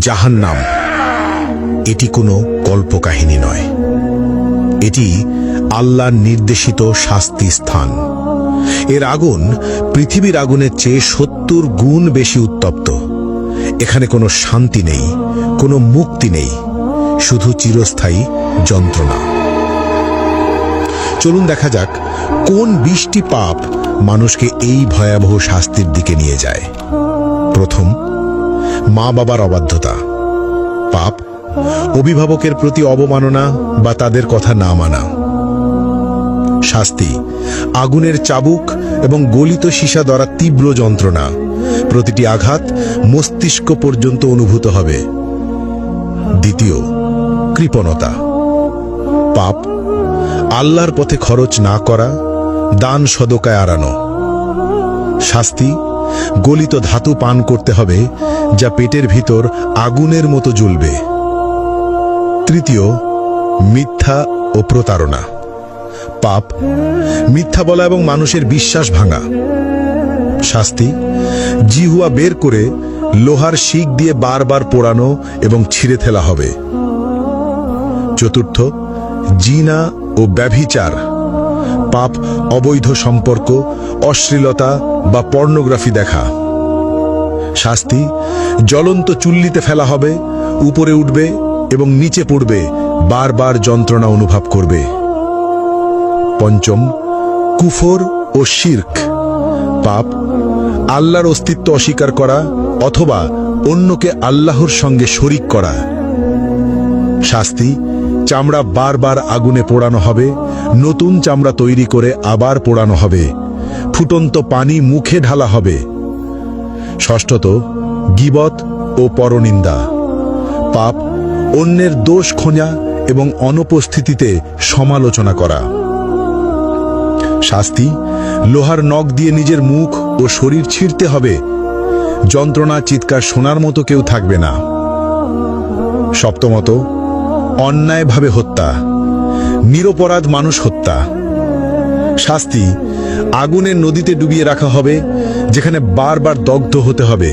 জাহান্নাম এটি কোনো কল্পকাহিনী নয়, এটি আল্লাহর নির্দেশিত শাস্তি স্থান। এর আগুন পৃথিবীর আগুনের চেয়ে ৭০ গুণ বেশি উত্তপ্ত। এখানে কোনো শান্তি নেই, কোনো মুক্তি নেই, শুধু চিরস্থায়ী যন্ত্রণা। চলুন দেখা যাক কোন ২০টি পাপ মানুষকে এই ভয়াবহ শাস্তির দিকে নিয়ে যায়। প্রথম, মা বাবার অবাধ্যতা। পাপ অভিভাবকের প্রতি অবমাননা বা তাদের কথা না মানা। শাস্তি আগুনের চাবুক এবং গলিত সীসা দ্বারা তীব্র যন্ত্রণা। প্রতিটি আঘাত মস্তিষ্ক পর্যন্ত অনুভূত হবে। দ্বিতীয়, কৃপণতা। পাপ আল্লাহর পথে খরচ না করা, দান সদকায় এড়ানো। শাস্তি গলিত ধাতু পান করতে হবে, যা পেটের ভিতর আগুনের মতো জ্বলবে। তৃতীয়, মিথ্যা ও প্রতারণা। পাপ মিথ্যা বলা এবং মানুষের বিশ্বাস ভাঙা। শাস্তি জিহ্বা বের করে লোহার শিক দিয়ে বারবার পোড়ানো এবং ছিঁড়ে ফেলা হবে। চতুর্থ, জিনা ও ব্যভিচার। পাপ অবৈধ সম্পর্ক, অশ্লীলতা বা পর্নোগ্রাফি দেখা। শাস্তি জ্বলন্ত চুল্লিতে ফেলা হবে, উপরে উঠবে এবং নিচে পড়বে, বারবার যন্ত্রণা অনুভব করবে। পঞ্চম, কুফর ও শিরক। পাপ আল্লাহর অস্তিত্ব অস্বীকার করা অথবা অন্যকে আল্লাহর সঙ্গে শরিক করা। শাস্তি চামড়া বারবার আগুনে পোড়ানো হবে, নতুন চামড়া তৈরি করে আবার পোড়ানো হবে, ফুটন্ত পানি মুখে ঢালা হবে। ষষ্ঠত, গীবত ও পরনিন্দা। পাপ অন্যের দোষ খোঁজা এবং অনুপস্থিতিতে সমালোচনা করা। শাস্তি লোহার নখ দিয়ে নিজের মুখ ও শরীর ছিঁড়তে হবে, যন্ত্রণা চিৎকার শোনার মতো কেউ থাকবে না। সপ্তমত, অন্যায়ভাবে হত্যা, নিরপরাধ মানুষ হত্যা। শাস্তি আগুনের নদীতে ডুবিয়ে রাখা হবে, যেখানে বারবার দগ্ধ হতে হবে।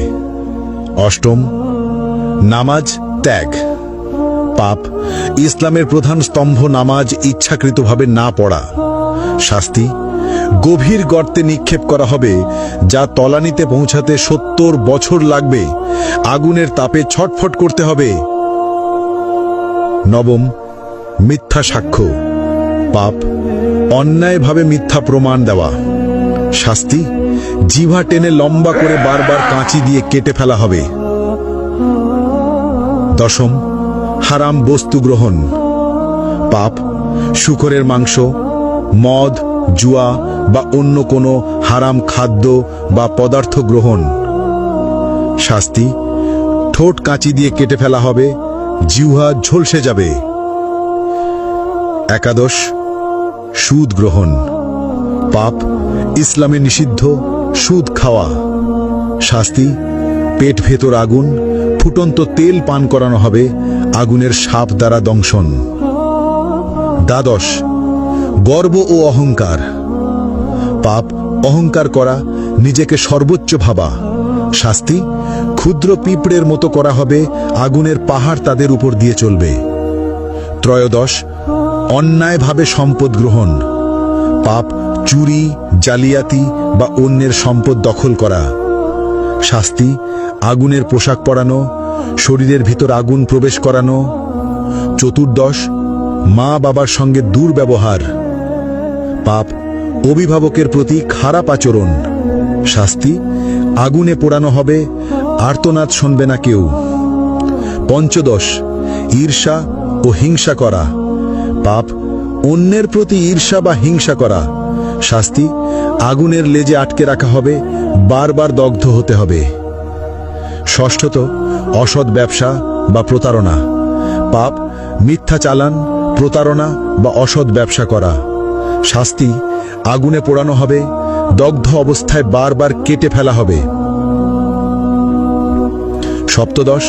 অষ্টম, নামাজ ত্যাগ। পাপ ইসলামের প্রধান স্তম্ভ নামাজ ইচ্ছাকৃতভাবে না পড়া। শাস্তি গভীর গর্তে নিক্ষেপ করা হবে, যা তলানিতে পৌঁছাতে ৭০ বছর লাগবে, আগুনের তাপে ছটফট করতে হবে। নবম, মিথ্যা সাক্ষ্য। পাপ অন্যায়ভাবে মিথ্যা প্রমাণ দেওয়া। শাস্তি জিহ্বা টেনে লম্বা করে বারবার কাঁচি দিয়ে কেটে ফেলা হবে। দশম, হারাম বস্তু গ্রহণ। পাপ শূকরের মাংস, মদ, জুয়া বা অন্য কোনো হারাম খাদ্য বা পদার্থ গ্রহণ। শাস্তি ঠোঁট কাঁচি দিয়ে কেটে ফেলা হবে, জিহ্বা ঝলসে যাবে। একাদশ, সুদ গ্রহণ। পাপ ইসলামে নিষিদ্ধ সুদ খাওয়া। শাস্তি পেট ভেতর আগুন, ফুটন্ত তেল পান করানো হবে, আগুনের সাপ দ্বারা দংশন। দ্বাদশ, গর্ব ও অহংকার। পাপ অহংকার করা, নিজেকে সর্বোচ্চ ভাবা। শাস্তি ক্ষুদ্র পিঁপড়ের মতো করা হবে, আগুনের পাহাড় তাদের উপর দিয়ে চলবে। ত্রয়োদশ, অন্যায়ভাবে সম্পদ গ্রহণ। পাপ চুরি, জালিয়াতি বা অন্যের সম্পদ দখল করা। শাস্তি আগুনের পোশাক পরানো, শরীরের ভিতর আগুন প্রবেশ করানো। চতুর্দশ, মা বাবার সঙ্গে দুর্ব্যবহার। পাপ অভিভাবকের প্রতি খারাপ আচরণ। শাস্তি আগুনে পোড়ানো হবে, আর্তনাদ শুনবে না কেউ। পঞ্চদশ, ঈর্ষা ও হিংসা করা। পাপ অন্যের প্রতি ঈর্ষা বা হিংসা করা। শাস্তি আগুনের লেজে আটকে রাখা হবে, বারবার দগ্ধ হতে হবে। ষষ্ঠত, অসৎ ব্যবসা বা প্রতারণা। পাপ মিথ্যা চালান, প্রতারণা বা অসৎ ব্যবসা করা। শাস্তি আগুনে পোড়ানো হবে, দগ্ধ অবস্থায় বারবার কেটে ফেলা হবে। সপ্তদশ,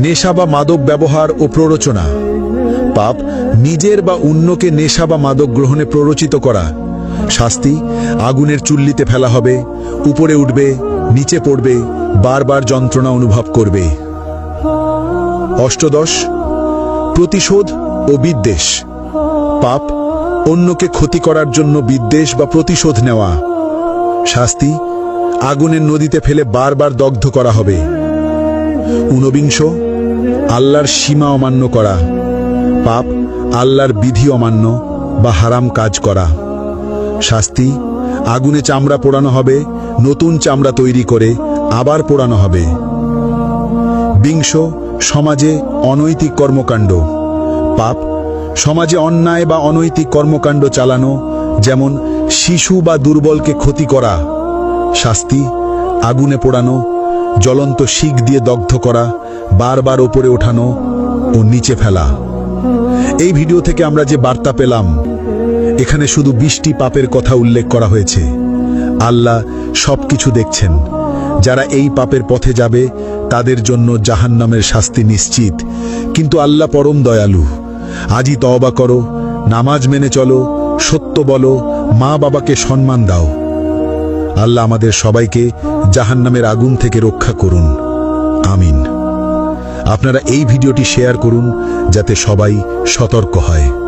নেশা বা মাদক ব্যবহার ও প্ররোচনা। পাপ নিজের বা অন্যকে নেশা বা মাদক গ্রহণে প্ররোচিত করা। শাস্তি আগুনের চুল্লিতে ফেলা হবে, উপরে উঠবে, নিচে পড়বে, বারবার যন্ত্রণা অনুভব করবে। অষ্টদশ প্রতিশোধ ও বিদ্বেষ। পাপ অন্যকে ক্ষতি করার জন্য বিদ্বেষ বা প্রতিশোধ নেওয়া। শাস্তি আগুনের নদীতে ফেলে বারবার দগ্ধ করা হবে। ঊনবিংশ আল্লাহর সীমা অমান্য করা। পাপ আল্লাহর বিধি অমান্য বা হারাম কাজ করা। শাস্তি আগুনে চামড়া পোড়ানো হবে, নতুন চামড়া তৈরি করে আবার পোড়ানো হবে। বিংশ সমাজে অনৈতিক কর্মকাণ্ড। পাপ সমাজে অন্যায় বা অনৈতিক কর্মকাণ্ড চালানো, যেমন শিশু বা দুর্বলকে ক্ষতি করা। শাস্তি আগুনে পোড়ানো, জ্বলন্ত শিক দিয়ে দগ্ধ করা, বারবার ওপরে ওঠানো ও নিচে ফেলা। এই ভিডিও থেকে আমরা যে বার্তা পেলাম, এখানে শুধু 20টি পাপের কথা উল্লেখ করা হয়েছে। আল্লাহ সবকিছু দেখছেন। যারা এই পাপের পথে যাবে তাদের জন্য জাহান্নামের শাস্তি নিশ্চিত। কিন্তু আল্লাহ পরম দয়ালু। আজই তওবা করো, নামাজ মেনে চলো, সত্য বলো, মা বাবাকে সম্মান দাও। আল্লাহ আমাদের সবাইকে জাহান্নামের আগুন থেকে রক্ষা করুন, আমিন। আপনারা এই ভিডিওটি শেয়ার করুন যাতে সবাই সতর্ক হয়।